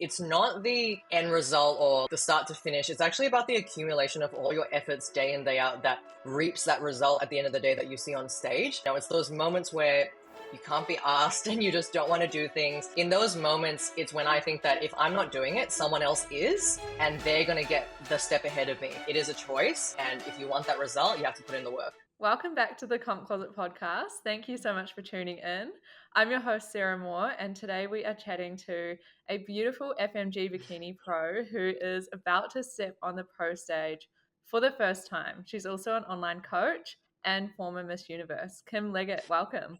it's not the end result or the start to finish. It's actually about the accumulation of all your efforts day in, day out that reaps that result at the end of the day that you see on stage. Now, it's those moments where you can't be asked and you just don't want to do things. In those moments, it's when I think that if I'm not doing it, someone else is, and they're going to get the step ahead of me. It is a choice, and if you want that result, you have to put in the work. Welcome back to the Comp Closet podcast. Thank you so much for tuning in. I'm your host, Sarah Moore, and today we are chatting to a beautiful FMG Bikini Pro who is about to step on the pro stage for the first time. She's also an online coach and former Miss Universe. Kim Leggett, welcome.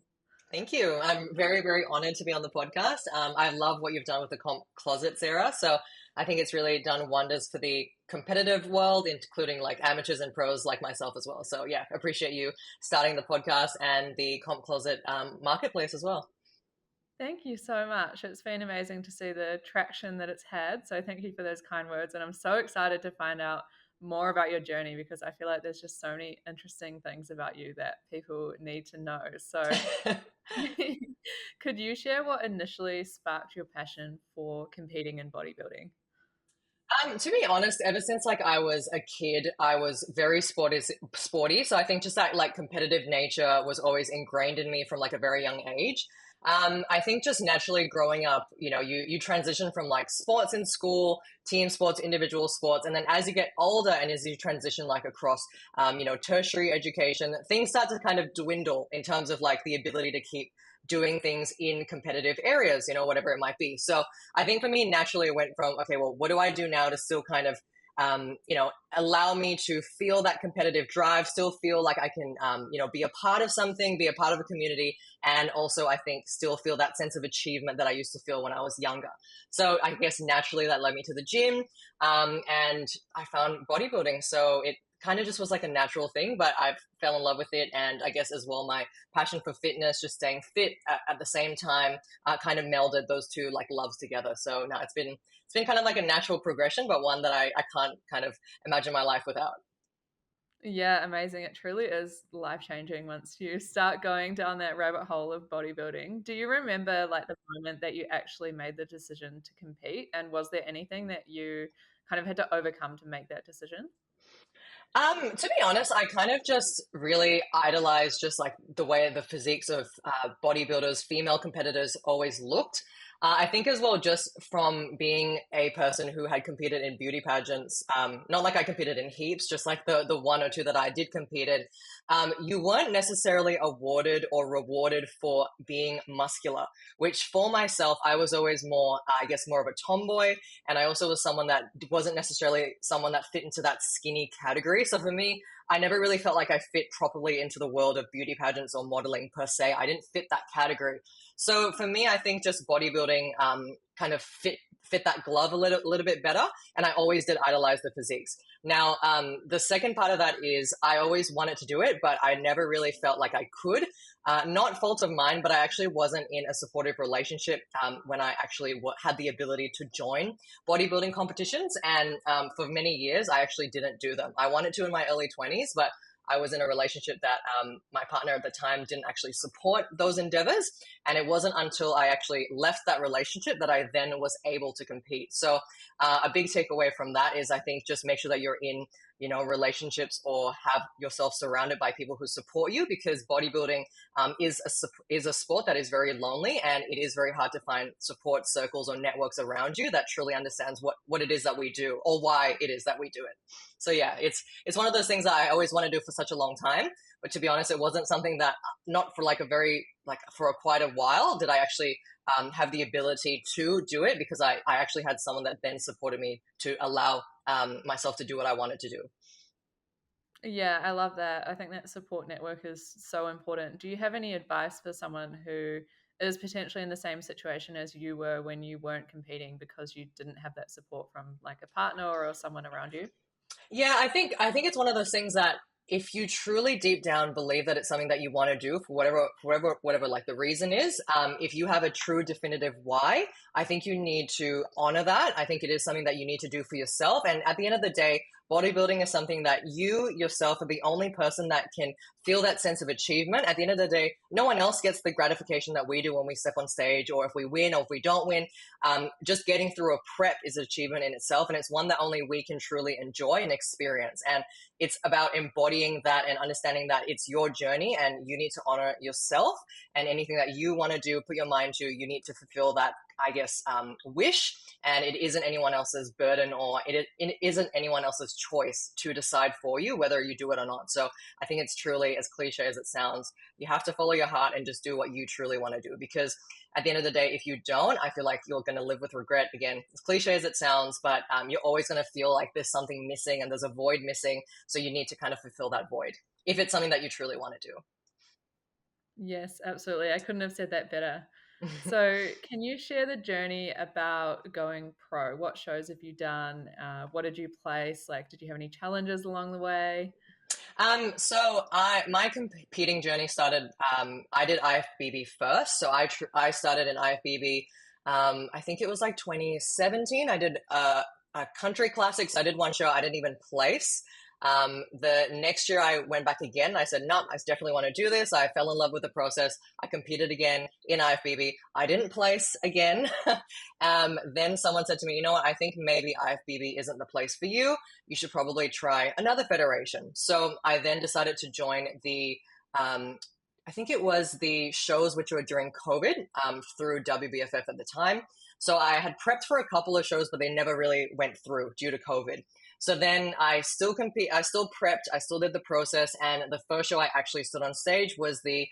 Thank you. I'm very, very honored to be on the podcast. I love what you've done with the Comp Closet, Sarah. So I think it's really done wonders for the competitive world, including like amateurs and pros like myself as well. So yeah, appreciate you starting the podcast and the Comp Closet marketplace as well. Thank you so much. It's been amazing to see the traction that it's had. So thank you for those kind words. And I'm so excited to find out more about your journey because I feel like there's just so many interesting things about you that people need to know. So could you share what initially sparked your passion for competing in bodybuilding? To be honest, ever since like I was a kid, I was very sporty. So I think just that like competitive nature was always ingrained in me from like a very young age. I think just naturally growing up, you transition from like sports in school, team sports, individual sports. And then as you get older and as you transition like across, tertiary education, things start to kind of dwindle in terms of like the ability to keep doing things in competitive areas, whatever it might be. So I think for me, naturally it went from, okay, well, what do I do now to still kind of allow me to feel that competitive drive, still feel like I can, be a part of something, be a part of a community, and also I think still feel that sense of achievement that I used to feel when I was younger. So I guess naturally that led me to the gym, and I found bodybuilding. So it kind of just was like a natural thing, but I fell in love with it. And I guess as well, my passion for fitness, just staying fit at the same time, kind of melded those two like loves together. So now it's been kind of like a natural progression, but one that I can't kind of imagine my life without. Yeah, amazing. It truly is life-changing once you start going down that rabbit hole of bodybuilding. Do you remember like the moment that you actually made the decision to compete? And was there anything that you kind of had to overcome to make that decision? To be honest, I kind of just really idolized just like the way the physiques of bodybuilders, female competitors always looked. I think as well, just from being a person who had competed in beauty pageants, not like I competed in heaps, just like the one or two that I did compete in, you weren't necessarily awarded or rewarded for being muscular, which for myself, I was always more, I guess, more of a tomboy. And I also was someone that wasn't necessarily someone that fit into that skinny category. So for me, I never really felt like I fit properly into the world of beauty pageants or modeling per se. I didn't fit that category. So for me, I think just bodybuilding kind of fit that glove a little bit better. And I always did idolize the physiques. Now, the second part of that is I always wanted to do it, but I never really felt like I could. Not fault of mine, but I actually wasn't in a supportive relationship when I actually had the ability to join bodybuilding competitions. And for many years, I actually didn't do them. I wanted to in my early 20s, but I was in a relationship that my partner at the time didn't actually support those endeavors. And it wasn't until I actually left that relationship that I then was able to compete. So a big takeaway from that is I think just make sure that you're in relationships or have yourself surrounded by people who support you, because bodybuilding is a sport that is very lonely, and it is very hard to find support circles or networks around you that truly understands what it is that we do or why it is that we do it. So yeah, it's one of those things that I always want to do for such a long time. But to be honest, it wasn't something that, not for for quite a while did I actually have the ability to do it, because I actually had someone that then supported me to allow myself to do what I wanted to do. Yeah, I love that. I think that support network is so important. Do you have any advice for someone who is potentially in the same situation as you were when you weren't competing because you didn't have that support from like a partner or someone around you? Yeah, I think it's one of those things that if you truly deep down believe that it's something that you want to do for whatever like the reason is, if you have a true definitive why, I think you need to honor that. I think it is something that you need to do for yourself. And at the end of the day, bodybuilding is something that you yourself are the only person that can feel that sense of achievement. At the end of the day, no one else gets the gratification that we do when we step on stage, or if we win or if we don't win. Just getting through a prep is an achievement in itself, and it's one that only we can truly enjoy and experience. And it's about embodying that and understanding that it's your journey and you need to honor yourself, and anything that you want to do, put your mind to, you need to fulfill that, I guess, wish. And it isn't anyone else's burden, or it isn't anyone else's choice to decide for you whether you do it or not. So I think it's truly, as cliche as it sounds, you have to follow your heart and just do what you truly want to do. Because at the end of the day, if you don't, I feel like you're going to live with regret. Again, as cliche as it sounds, but you're always going to feel like there's something missing and there's a void missing. So you need to kind of fulfill that void if it's something that you truly want to do. Yes, absolutely. I couldn't have said that better. So can you share the journey about going pro? What shows have you done? What did you place? Like, did you have any challenges along the way? So my competing journey started. I did IFBB first, so I started in IFBB. I think it was like 2017. I did a country classics. I did one show. I didn't even place. The next year I went back again. I said, no, I definitely want to do this. I fell in love with the process. I competed again in IFBB. I didn't place again. Then someone said to me, you know what? I think maybe IFBB isn't the place for you. You should probably try another federation. So I then decided to join the, I think it was the shows which were during COVID, through WBFF at the time. So I had prepped for a couple of shows, but they never really went through due to COVID. So then I still prepped, I still did the process. And the first show I actually stood on stage was the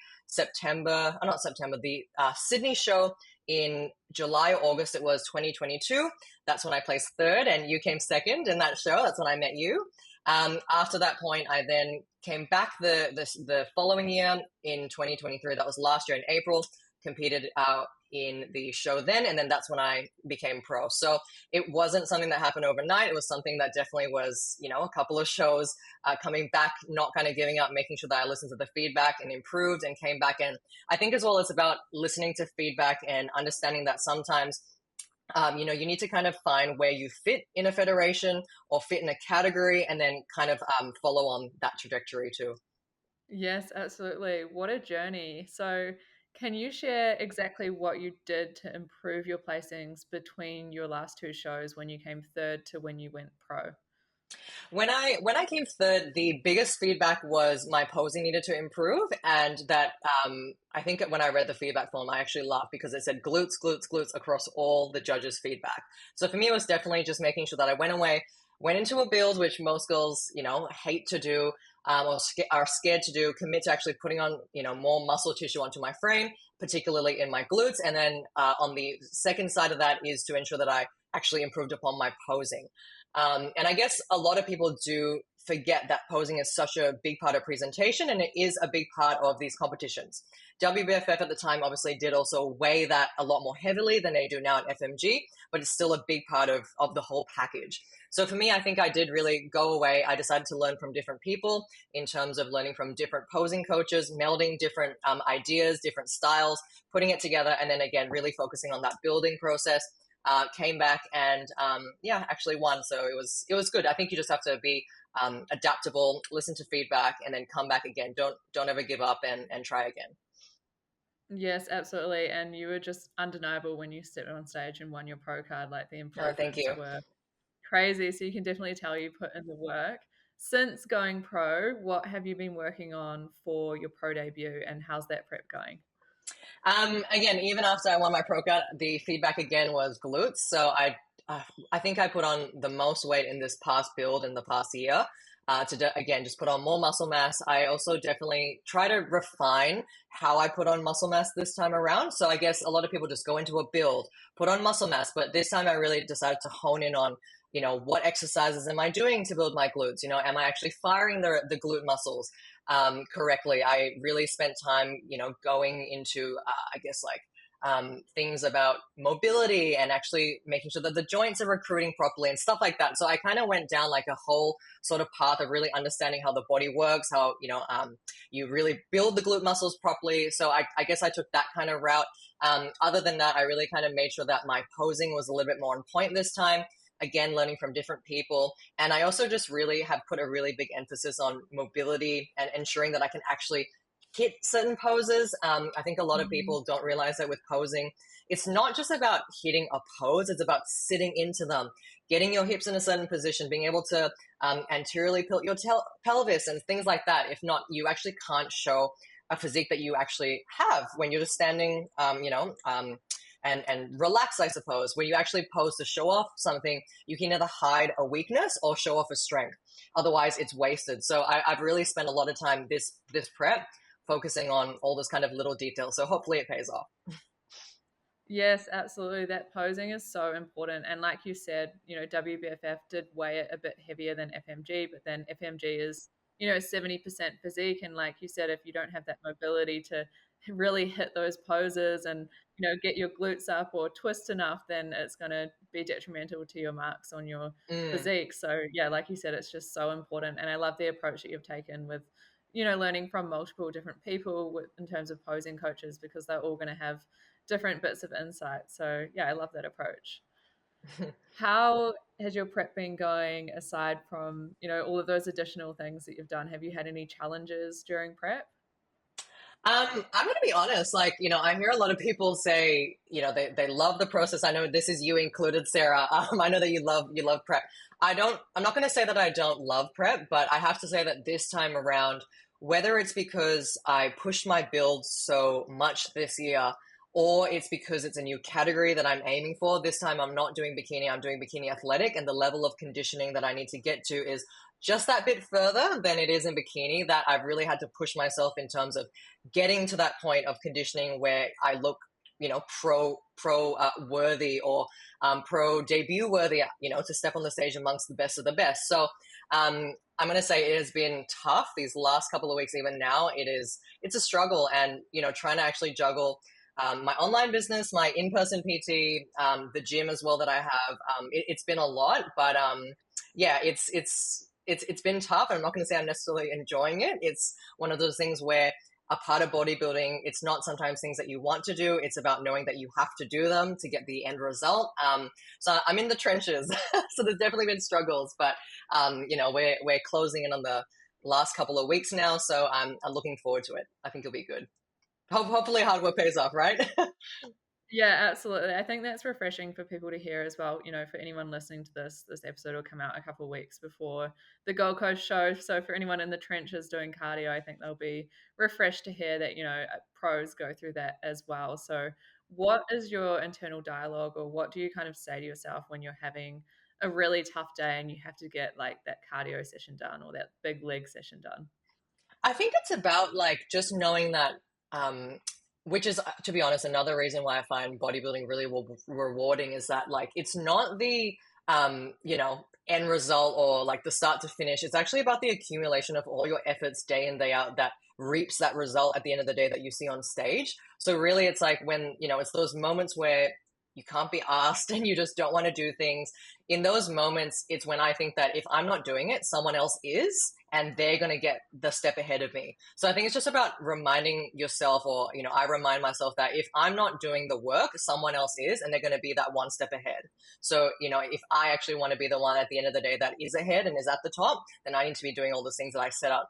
Sydney show in July or August. It was 2022. That's when I placed third and you came second in that show. That's when I met you. After that point, I then came back the following year in 2023. That was last year in April, competed in the show then, and then that's when I became pro. So it wasn't something that happened overnight. It was something that definitely was, a couple of shows, coming back, not kind of giving up, making sure that I listened to the feedback and improved and came back. And I think as well, it's about listening to feedback and understanding that sometimes you need to kind of find where you fit in a federation or fit in a category, and then kind of follow on that trajectory too. Yes, absolutely. What a journey. So can you share exactly what you did to improve your placings between your last two shows, when you came third to when you went pro? When I came third, the biggest feedback was my posing needed to improve, and that I think when I read the feedback form, I actually laughed because it said glutes, glutes, glutes across all the judges' feedback. So for me, it was definitely just making sure that I went into a build, which most girls, hate to do, or are scared to do, commit to actually putting on, more muscle tissue onto my frame, particularly in my glutes. And then on the second side of that is to ensure that I actually improved upon my posing. And I guess a lot of people do forget that posing is such a big part of presentation, and it is a big part of these competitions. WBFF at the time obviously did also weigh that a lot more heavily than they do now at FMG, but it's still a big part of the whole package. So for me, I think I did really go away. I decided to learn from different people in terms of learning from different posing coaches, melding different ideas, different styles, putting it together, and then again, really focusing on that building process. Came back and actually won. So it was good. I think you just have to be adaptable, listen to feedback, and then come back again. Don't ever give up and try again. Yes, absolutely. And you were just undeniable when you stepped on stage and won your pro card. Like, the Oh, thank improvements you. were crazy. So you can definitely tell you put in the work. Since going pro, what have you been working on for your pro debut, and how's that prep going? Again, even after I won my pro card, the feedback again was glutes. So I think I put on the most weight in this past build in the past year. Again, just put on more muscle mass. I also definitely try to refine how I put on muscle mass this time around. So I guess a lot of people just go into a build, put on muscle mass, but this time I really decided to hone in on, what exercises am I doing to build my glutes? Am I actually firing the glute muscles correctly? I really spent time, going into, I guess, like things about mobility and actually making sure that the joints are recruiting properly and stuff like that. So I kind of went down like a whole sort of path of really understanding how the body works, how, you really build the glute muscles properly. So I guess I took that kind of route. Other than that, I really kind of made sure that my posing was a little bit more on point this time. again, learning from different people. And I also just really have put a really big emphasis on mobility and ensuring that I can actually hit certain poses. I think a lot of Mm. people don't realize that with posing, it's not just about hitting a pose, it's about sitting into them, getting your hips in a certain position, being able to anteriorly tilt your pelvis and things like that. If not, you actually can't show a physique that you actually have when you're just standing, and relax, I suppose. When you actually pose to show off something, you can either hide a weakness or show off a strength. Otherwise, it's wasted. So I've really spent a lot of time this prep focusing on all those kind of little details. So hopefully it pays off. Yes, absolutely. That posing is so important. And like you said, WBFF did weigh it a bit heavier than FMG, but then FMG is, 70% physique. And like you said, if you don't have that mobility to really hit those poses and, get your glutes up or twist enough, then it's going to be detrimental to your marks on your Mm. physique. So, yeah, like you said, it's just so important. And I love the approach that you've taken with, learning from multiple different people in terms of posing coaches, because they're all going to have different bits of insight. So yeah, I love that approach. How has your prep been going aside from, all of those additional things that you've done? Have you had any challenges during prep? I'm going to be honest. Like, I hear a lot of people say, they love the process. I know this is you included, Sarah. I know that you love prep. I'm not going to say that I don't love prep, but I have to say that this time around, whether it's because I pushed my build so much this year, or it's because it's a new category that I'm aiming for. This time I'm not doing bikini, I'm doing bikini athletic, and the level of conditioning that I need to get to is just that bit further than it is in bikini, that I've really had to push myself in terms of getting to that point of conditioning where I look, pro worthy, or pro debut worthy, to step on the stage amongst the best of the best. So I'm going to say it has been tough these last couple of weeks. Even now, it's a struggle, and trying to actually juggle my online business, my in-person PT, the gym as well that I have. It's been a lot, but yeah, it's been tough. I'm not going to say I'm necessarily enjoying it. It's one of those things where a part of bodybuilding, it's not sometimes things that you want to do. It's about knowing that you have to do them to get the end result. So I'm in the trenches. So there's definitely been struggles, but we're closing in on the last couple of weeks now. So I'm looking forward to it. I think it'll be good. Hopefully hard work pays off, right? Yeah, absolutely. I think that's refreshing for people to hear as well. For anyone listening to this episode will come out a couple of weeks before the Gold Coast show. So for anyone in the trenches doing cardio, I think they'll be refreshed to hear that, pros go through that as well. So what is your internal dialogue, or what do you kind of say to yourself when you're having a really tough day and you have to get like that cardio session done or that big leg session done? I think it's about like just knowing that, um, which is, to be honest, another reason why I find bodybuilding really rewarding, is that like it's not the end result or like the start to finish. It's actually about the accumulation of all your efforts day in, day out that reaps that result at the end of the day that you see on stage. So really, it's like when it's those moments where you can't be asked and you just don't want to do things. In those moments, it's when I think that if I'm not doing it, someone else is, and they're going to get the step ahead of me. So I think it's just about reminding yourself, or, I remind myself that if I'm not doing the work, someone else is, and they're going to be that one step ahead. So, if I actually want to be the one at the end of the day that is ahead and is at the top, then I need to be doing all the things that I set up,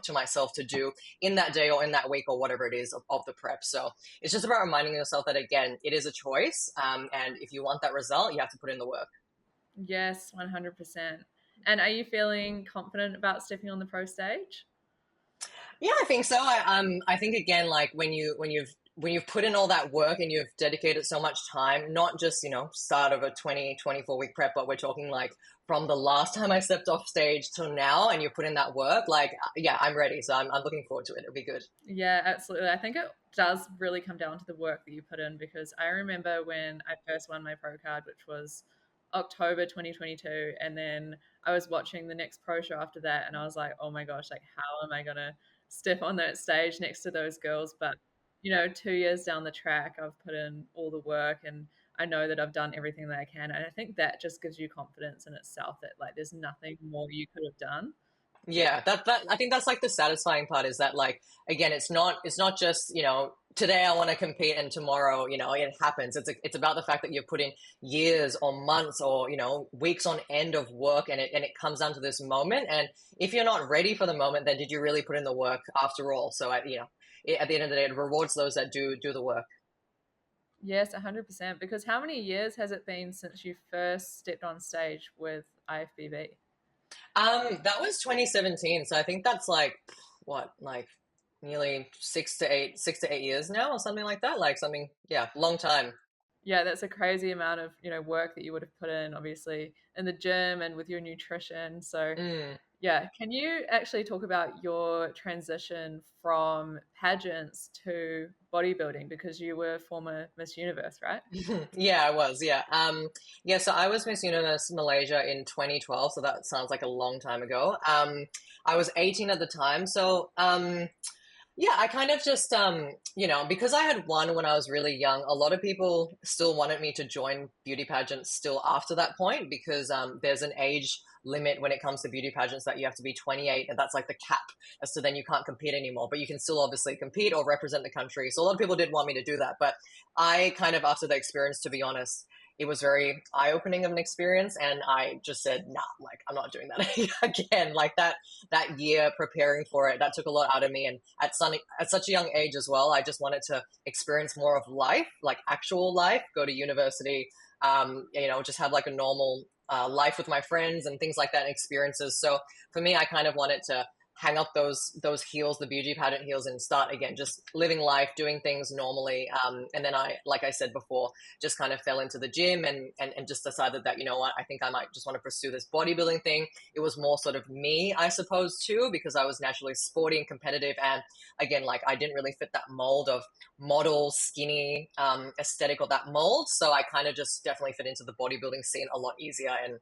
to myself to do in that day or in that week or whatever it is of the prep. So it's just about reminding yourself that, again, it is a choice. And if you want that result, you have to put in the work. Yes, 100%. And are you feeling confident about stepping on the pro stage? Yeah, I think so. I think, again, like when you've put in all that work and you've dedicated so much time, not just, start of a 24 week prep, but we're talking like from the last time I stepped off stage till now, and you put in that work, like, yeah, I'm ready. So I'm looking forward to it. It'll be good. Yeah, absolutely. I think it does really come down to the work that you put in, because I remember when I first won my pro card, which was October 2022, and then I was watching the next pro show after that, and I was like, oh my gosh, like how am I gonna step on that stage next to those girls? But 2 years down the track, I've put in all the work, and I know that I've done everything that I can, and I think that just gives you confidence in itself that like there's nothing more you could have done. Yeah, that I think that's like the satisfying part is that like again it's not just, today I want to compete and tomorrow, it happens. It's about the fact that you're putting years or months or, weeks on end of work and it comes down to this moment, and if you're not ready for the moment, then did you really put in the work after all? So at the end of the day it rewards those that do the work. Yes, 100%. Because how many years has it been since you first stepped on stage with IFBB? That was 2017, so I think that's like what, like nearly 6 to 8 years now, or something like that. Like something, yeah, long time. Yeah, that's a crazy amount of, work that you would have put in, obviously, in the gym and with your nutrition. So, Mm. yeah, can you actually talk about your transition from pageants to bodybuilding because you were former Miss Universe, right? Yeah, I was. Yeah. Yeah. So I was Miss Universe Malaysia in 2012. So that sounds like a long time ago. I was 18 at the time. So, yeah, I kind of just, because I had won when I was really young, a lot of people still wanted me to join beauty pageants still after that point because there's an age limit when it comes to beauty pageants that you have to be 28, and that's like the cap as to then you can't compete anymore. But you can still obviously compete or represent the country. So a lot of people did want me to do that. But I kind of, after the experience, to be honest, it was very eye-opening of an experience, and I just said, nah, like I'm not doing that again. Like that year preparing for it, that took a lot out of me. And at such a young age as well, I just wanted to experience more of life, like actual life, go to university, just have like a normal life with my friends and things like that, and experiences. So for me, I kind of wanted to hang up those heels, the beauty pageant heels, and start again, just living life, doing things normally. And then like I said before, just kind of fell into the gym and just decided that, you know what, I think I might just want to pursue this bodybuilding thing. It was more sort of me, I suppose, too, because I was naturally sporty and competitive. And again, like I didn't really fit that mold of model, skinny, aesthetic, or that mold. So I kind of just definitely fit into the bodybuilding scene a lot easier, and,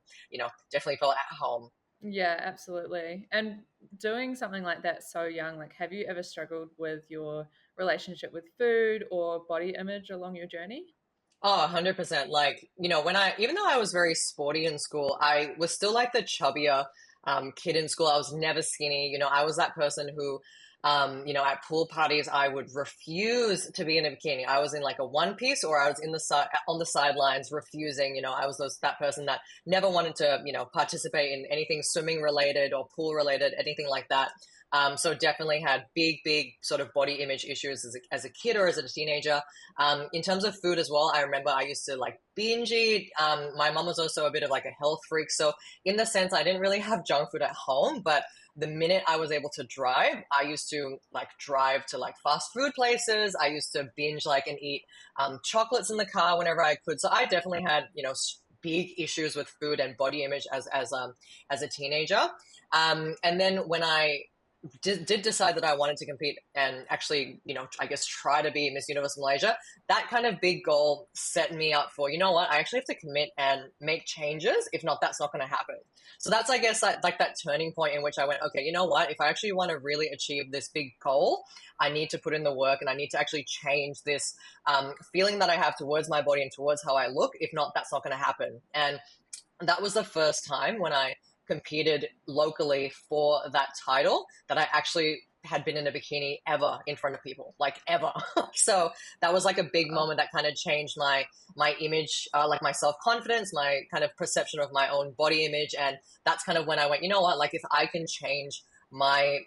definitely felt at home. Yeah, absolutely. And doing something like that so young, like, have you ever struggled with your relationship with food or body image along your journey? Oh, 100%. Like, even though I was very sporty in school, I was still like the chubbier kid in school. I was never skinny. I was that person who, at pool parties, I would refuse to be in a bikini. I was in like a one piece, or I was in the side on the sidelines refusing. I was that person that never wanted to, participate in anything swimming related or pool related, anything like that. So definitely had big sort of body image issues as a kid or as a teenager. In terms of food as well, I remember I used to like binge eat. My mom was also a bit of like a health freak. So in the sense, I didn't really have junk food at home, but the minute I was able to drive, I used to like drive to like fast food places. I used to binge like and eat chocolates in the car whenever I could. So I definitely had, big issues with food and body image as a teenager. And then when I did decide that I wanted to compete and actually, I guess try to be Miss Universe Malaysia, that kind of big goal set me up for, you know what, I actually have to commit and make changes. If not, that's not going to happen. So that's, I guess, like that turning point in which I went, okay, you know what, if I actually want to really achieve this big goal, I need to put in the work and I need to actually change this feeling that I have towards my body and towards how I look. If not, that's not going to happen. And that was the first time when I competed locally for that title that I actually had been in a bikini ever in front of people, like ever. So that was like a big Oh, moment that kind of changed my image, like my self confidence, my kind of perception of my own body image, and that's kind of when I went, you know what, like if I can change my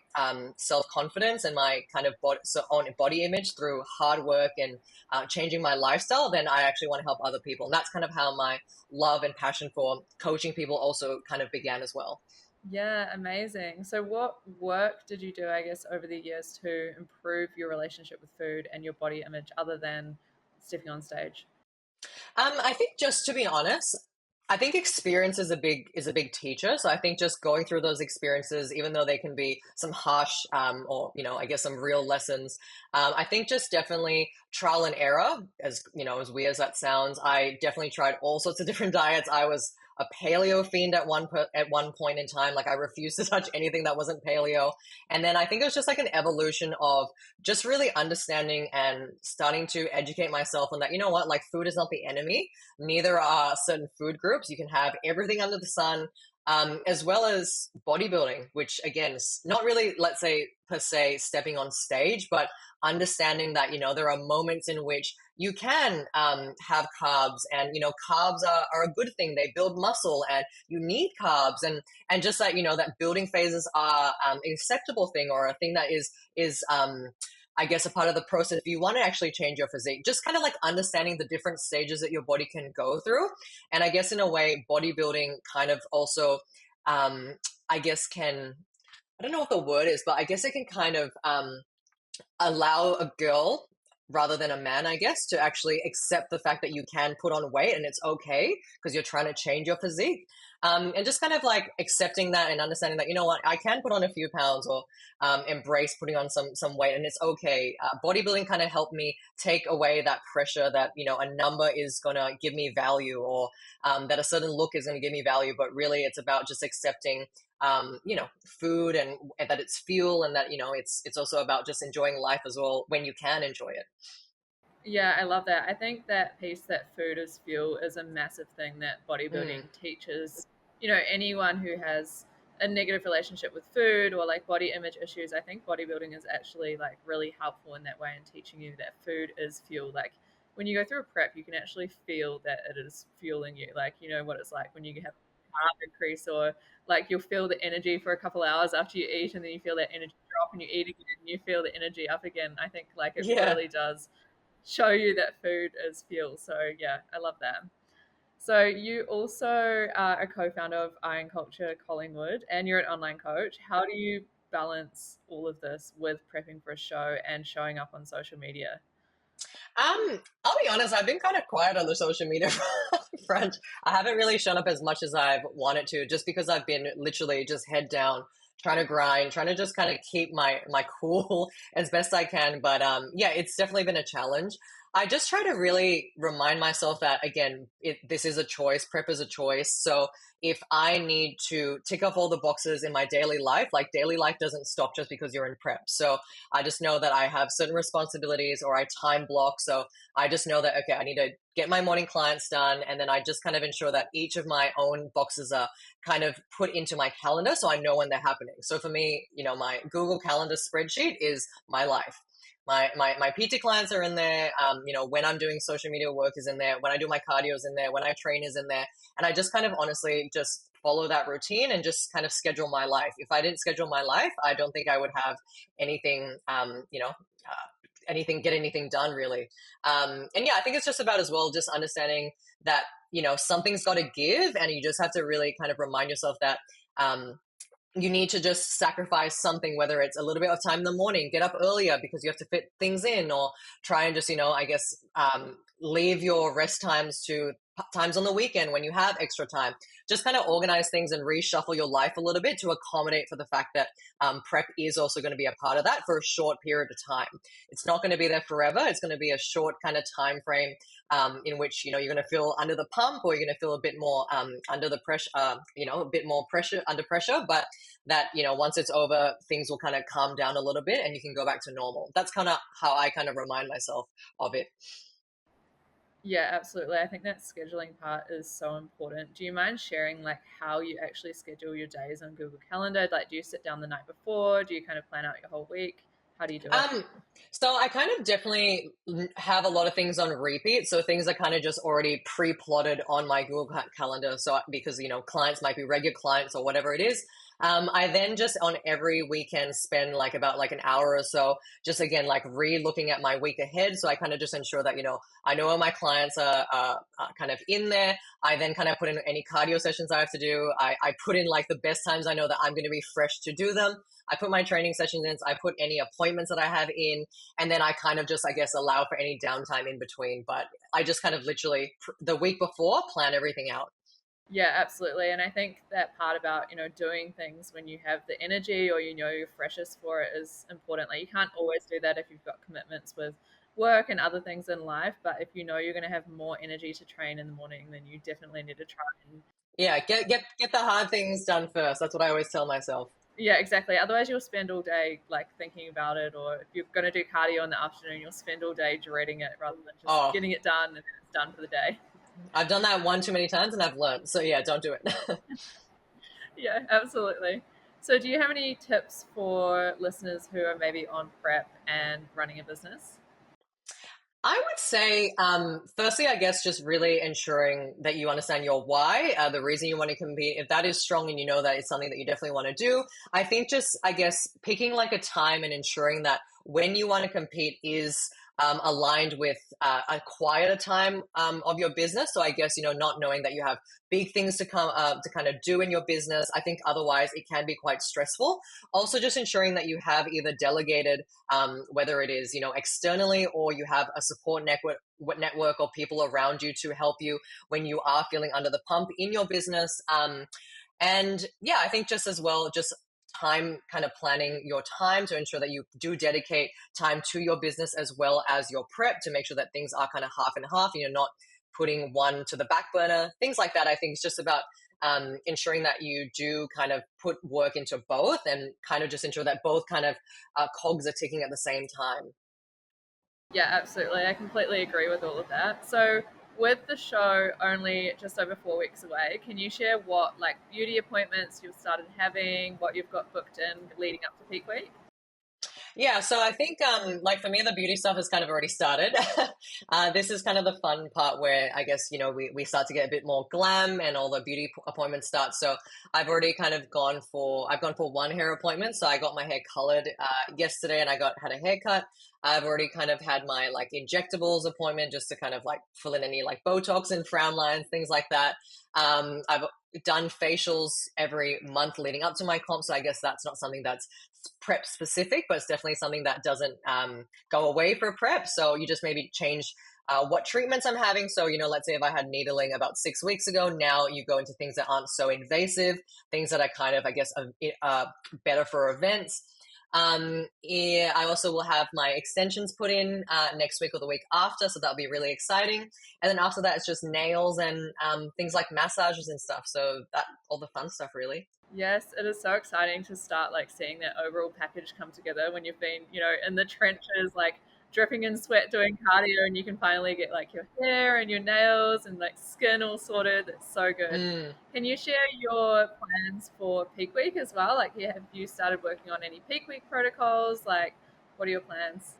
self confidence and my kind of own body image through hard work and changing my lifestyle, then I actually want to help other people. And that's kind of how my love and passion for coaching people also kind of began as well. yeah, amazing. So, what work did you do, I guess, over the years to improve your relationship with food and your body image other than stepping on stage? I think, just to be honest, I think experience is a big teacher. So I think just going through those experiences, even though they can be some harsh, or I guess some real lessons, I think just definitely trial and error. As weird as that sounds, I definitely tried all sorts of different diets. I was a paleo fiend at one point in time. Like I refused to touch anything that wasn't paleo. And then I think it was just like an evolution of just really understanding and starting to educate myself on that, you know what, like food is not the enemy. Neither are certain food groups. You can have everything under the sun. as well as bodybuilding, which again is not really, let's say, per se, stepping on stage, but understanding that, there are moments in which you can have carbs, and, carbs are a good thing. They build muscle and you need carbs, and just that, that building phases are an acceptable thing, or a thing that is I guess a part of the process if you want to actually change your physique. Just kind of like understanding the different stages that your body can go through. And I guess in a way, bodybuilding kind of also, I guess can, I don't know what the word is, but I guess it can kind of allow a girl rather than a man, I guess, to actually accept the fact that you can put on weight and it's okay because you're trying to change your physique. And just kind of like accepting that and understanding that, what, I can put on a few pounds, or embrace putting on some weight, and it's okay. Bodybuilding kind of helped me take away that pressure that, a number is going to give me value, or that a certain look is going to give me value. But really it's about just accepting food, and that it's fuel, and that, it's also about just enjoying life as well when you can enjoy it. Yeah, I love that. I think that piece, that food is fuel, is a massive thing that bodybuilding Mm, teaches. Anyone who has a negative relationship with food or like body image issues, I think bodybuilding is actually like really helpful in that way, in teaching you that food is fuel. Like when you go through a prep, you can actually feel that it is fueling you. Like, what it's like when you have a carb increase, or like you'll feel the energy for a couple of hours after you eat, and then you feel that energy drop, and you eat again and you feel the energy up again. I think like it yeah. really does show you that food is fuel. So yeah, I love that. So you also are a co-founder of IronCulture Collingwood, and you're an online coach. How do you balance all of this with prepping for a show and showing up on social media? I'll be honest, I've been kind of quiet on the social media front. I haven't really shown up as much as I've wanted to, just because I've been literally just head down, trying to grind, trying to just kind of keep my cool as best I can. But yeah, it's definitely been a challenge. I just try to really remind myself that, again, this is a choice. Prep is a choice. So if I need to tick off all the boxes in my daily life, like, daily life doesn't stop just because you're in prep. So I just know that I have certain responsibilities, or I time block. So I just know that, okay, I need to get my morning clients done. And then I just kind of ensure that each of my own boxes are kind of put into my calendar, so I know when they're happening. So for me, my Google Calendar spreadsheet is my life. My PT clients are in there. When I'm doing social media work is in there. When I do my cardio is in there. When I train is in there. And I just kind of honestly just follow that routine and just kind of schedule my life. If I didn't schedule my life, I don't think I would have anything, get anything done really. And yeah, I think it's just about, as well, just understanding that, something's got to give, and you just have to really kind of remind yourself that, you need to just sacrifice something, whether it's a little bit of time in the morning, get up earlier because you have to fit things in, or try and just, I guess, leave your rest times to times on the weekend when you have extra time. Just kind of organize things and reshuffle your life a little bit to accommodate for the fact that prep is also going to be a part of that for a short period of time. It's not going to be there forever. It's going to be a short kind of time frame, in which, you're going to feel under the pump, or you're going to feel a bit more under the pressure, a bit more pressure, under pressure. But that, once it's over, things will kind of calm down a little bit and you can go back to normal. That's kind of how I kind of remind myself of it. Yeah, absolutely. I think that scheduling part is so important. Do you mind sharing like how you actually schedule your days on Google Calendar? Like, do you sit down the night before? Do you kind of plan out your whole week? How do you do it? Um, so I kind of definitely have a lot of things on repeat. So things are kind of just already pre-plotted on my Google Calendar. So because, clients might be regular clients or whatever it is. I then just on every weekend spend like about like an hour or so, just again, like re-looking at my week ahead. So I kind of just ensure that, I know where my clients are kind of in there. I then kind of put in any cardio sessions I have to do. I put in like the best times I know that I'm going to be fresh to do them. I put my training sessions in. I put any appointments that I have in, and then I kind of just, I guess, allow for any downtime in between. But I just kind of literally the week before plan everything out. Yeah, absolutely. And I think that part about, doing things when you have the energy, or you're freshest for it, is important. Like, you can't always do that if you've got commitments with work and other things in life. But if you know you're going to have more energy to train in the morning, then you definitely need to try and Yeah, get the hard things done first. That's what I always tell myself. yeah, exactly. Otherwise, you'll spend all day like thinking about it, or if you're going to do cardio in the afternoon, you'll spend all day dreading it rather than just Oh, getting it done and it's done for the day. I've done that one too many times and I've learned. So yeah, don't do it. Yeah, absolutely. So, do you have any tips for listeners who are maybe on prep and running a business? I would say, firstly, I guess just really ensuring that you understand your why, the reason you want to compete. If that is strong and you know that it's something that you definitely want to do, I think just, I guess, picking like a time and ensuring that when you want to compete is aligned with a quieter time of your business. So I guess, not knowing that you have big things to come to kind of do in your business. I think otherwise it can be quite stressful. Also, just ensuring that you have either delegated whether it is externally or you have a support network or people around you to help you when you are feeling under the pump in your business. And yeah, I think just as well, just time, kind of planning your time to ensure that you do dedicate time to your business as well as your prep to make sure that things are kind of half and half and you're not putting one to the back burner. Things like that, I think, is just about ensuring that you do kind of put work into both and kind of just ensure that both kind of cogs are ticking at the same time. Yeah, absolutely. I completely agree with all of that. So, with the show only just over 4 weeks away, can you share what like beauty appointments you've started having, what you've got booked in leading up to peak week? Yeah, so I think like for me the beauty stuff has kind of already started. This is kind of the fun part where I guess we start to get a bit more glam and all the beauty appointments start. So I've gone for one hair appointment. So I got my hair colored yesterday and I got had a haircut. I've already kind of had my like injectables appointment just to kind of like fill in any like Botox and frown lines, things like that. I've done facials every month leading up to my comp, so I guess that's not something that's prep specific, but it's definitely something that doesn't go away for prep. So you just maybe change what treatments I'm having. So, let's say if I had needling about 6 weeks ago, now you go into things that aren't so invasive, things that are kind of, I guess, better for events. Yeah, I also will have my extensions put in next week or the week after, so that'll be really exciting. And then after that, it's just nails and things like massages and stuff. So that all the fun stuff, really. Yes, it is so exciting to start like seeing that overall package come together when you've been, in the trenches, like dripping in sweat doing cardio, and you can finally get like your hair and your nails and like skin all sorted. It's so good. Mm. Can you share your plans for peak week as well? Like, have you started working on any peak week protocols? Like, what are your plans?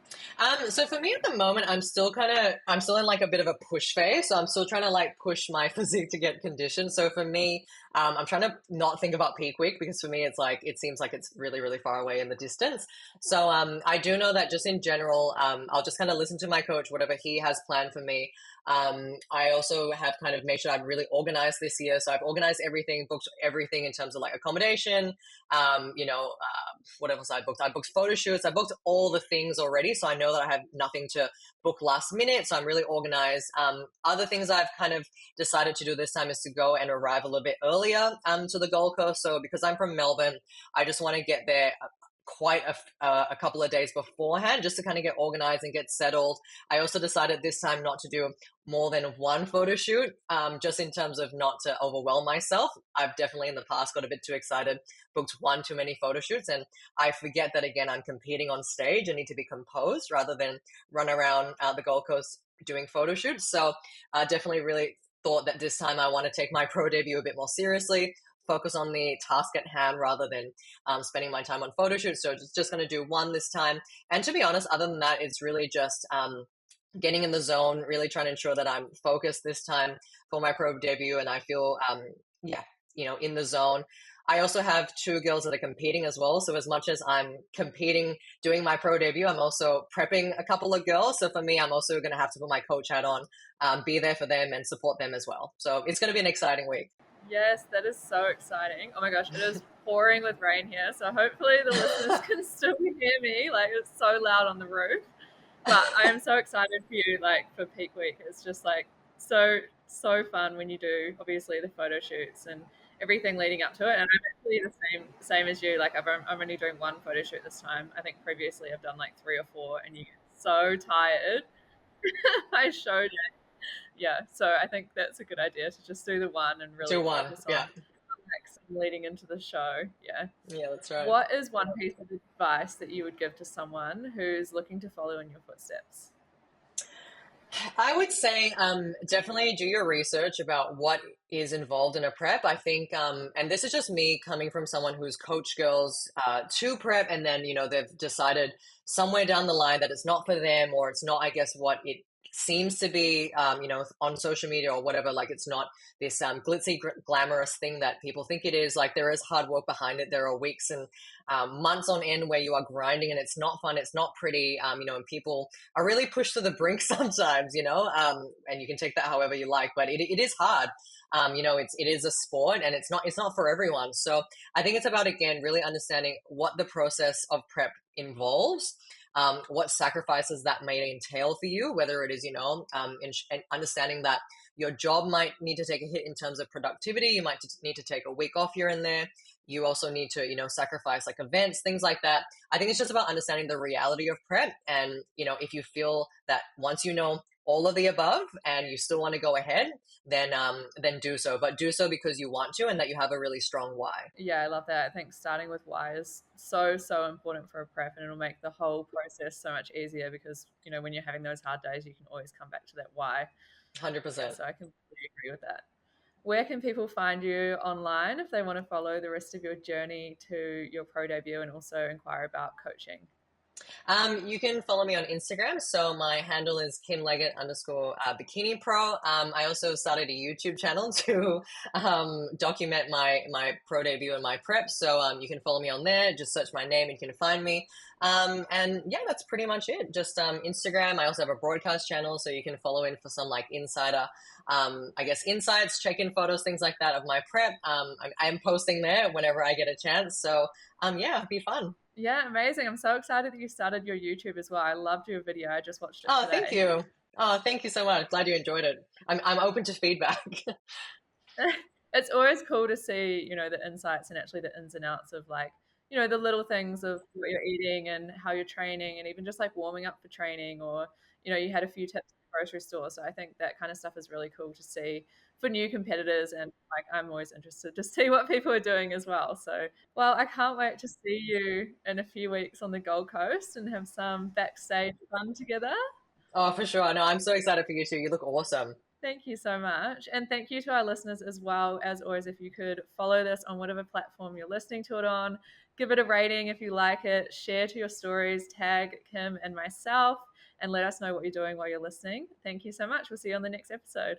So for me at the moment, I'm still in like a bit of a push phase. So I'm still trying to like push my physique to get conditioned. So for me, I'm trying to not think about peak week because for me, it's like, it seems like it's really, really far away in the distance. So I do know that just in general, I'll just kind of listen to my coach, whatever he has planned for me. I also have kind of made sure I'm really organized this year. So I've organized everything, booked everything in terms of like accommodation, what else I booked? I booked photo shoots. I booked all the things already. So I know that I have nothing to book last minute. So I'm really organized. Other things I've kind of decided to do this time is to go and arrive a little bit earlier to the Gold Coast. So because I'm from Melbourne, I just want to get there quite a couple of days beforehand just to kind of get organized and get settled. I also decided this time not to do more than one photo shoot, just in terms of not to overwhelm myself. I've definitely in the past got a bit too excited, booked one too many photo shoots, and I forget that again, I'm competing on stage and need to be composed rather than run around the Gold Coast doing photo shoots. So definitely really thought that this time I want to take my pro debut a bit more seriously, focus on the task at hand rather than spending my time on photo shoots. So just going to do one this time. And to be honest, other than that, it's really just getting in the zone, really trying to ensure that I'm focused this time for my pro debut and I feel, yeah, in the zone. I also have two girls that are competing as well. So as much as I'm competing, doing my pro debut, I'm also prepping a couple of girls. So for me, I'm also going to have to put my coach hat on, be there for them and support them as well. So it's going to be an exciting week. Yes, that is so exciting. Oh my gosh, it is pouring with rain here. So hopefully the listeners can still hear me. Like, it's so loud on the roof. But I am so excited for you, like for peak week. It's just like so fun when you do obviously the photo shoots and everything leading up to it. And I'm actually the same as you. Like I'm only doing one photo shoot this time. I think previously I've done like 3 or 4, and you get so tired. I showed it. Yeah, so I think that's a good idea to just do the one and really 2-1. focus on Yeah. next leading into the show. Yeah. Yeah, that's right. What is one piece of advice that you would give to someone who's looking to follow in your footsteps? I would say definitely do your research about what is involved in a prep. I think, and this is just me coming from someone who's coached girls to prep, and then, they've decided somewhere down the line that it's not for them, or it's not, I guess, what it seems to be, on social media or whatever. Like, it's not this glitzy, glamorous thing that people think it is. Like, there is hard work behind it. There are weeks and months on end where you are grinding, and it's not fun. It's not pretty, and people are really pushed to the brink sometimes, and you can take that however you like, but it is hard. It is a sport, and it's not for everyone. So I think it's about, again, really understanding what the process of prep involves, what sacrifices that may entail for you, whether it is, and understanding that your job might need to take a hit in terms of productivity. You might need to take a week off here and there. You also need to, sacrifice like events, things like that. I think it's just about understanding the reality of prep. And, if you feel that once you know all of the above and you still want to go ahead, then do so. But do so because you want to and that you have a really strong why. Yeah, I love that. I think starting with why is so important for a prep, and it'll make the whole process so much easier because, when you're having those hard days, you can always come back to that why. Yeah, 100%. so I completely agree with that. Where can people find you online if they want to follow the rest of your journey to your pro debut and also inquire about coaching? You can follow me on Instagram. So my handle is Kim Leggett _ Bikini Pro. I also started a YouTube channel to document my pro debut and my prep. So you can follow me on there. Just search my name and you can find me. And yeah, that's pretty much it. Just Instagram. I also have a broadcast channel, so you can follow in for some like insider, I guess, insights, check-in photos, things like that of my prep. I'm posting there whenever I get a chance. So yeah, it'd be fun. Yeah, amazing. I'm so excited that you started your YouTube as well. I loved your video. I just watched it Oh, thank today. you. Oh, thank you so much. Glad you enjoyed it. I'm open to feedback. It's always cool to see, the insights and actually the ins and outs of like, the little things of what you're eating and how you're training and even just like warming up for training or, you had a few tips at the grocery store. So I think that kind of stuff is really cool to see for new competitors. And like, I'm always interested to see what people are doing as well. So, well, I can't wait to see you in a few weeks on the Gold Coast and have some backstage fun together. Oh, for sure. No, I'm so excited for you too. You look awesome. Thank you so much. And thank you to our listeners as well. As always, if you could follow this on whatever platform you're listening to it on, give it a rating if you like it, share to your stories, tag Kim and myself, and let us know what you're doing while you're listening. Thank you so much. We'll see you on the next episode.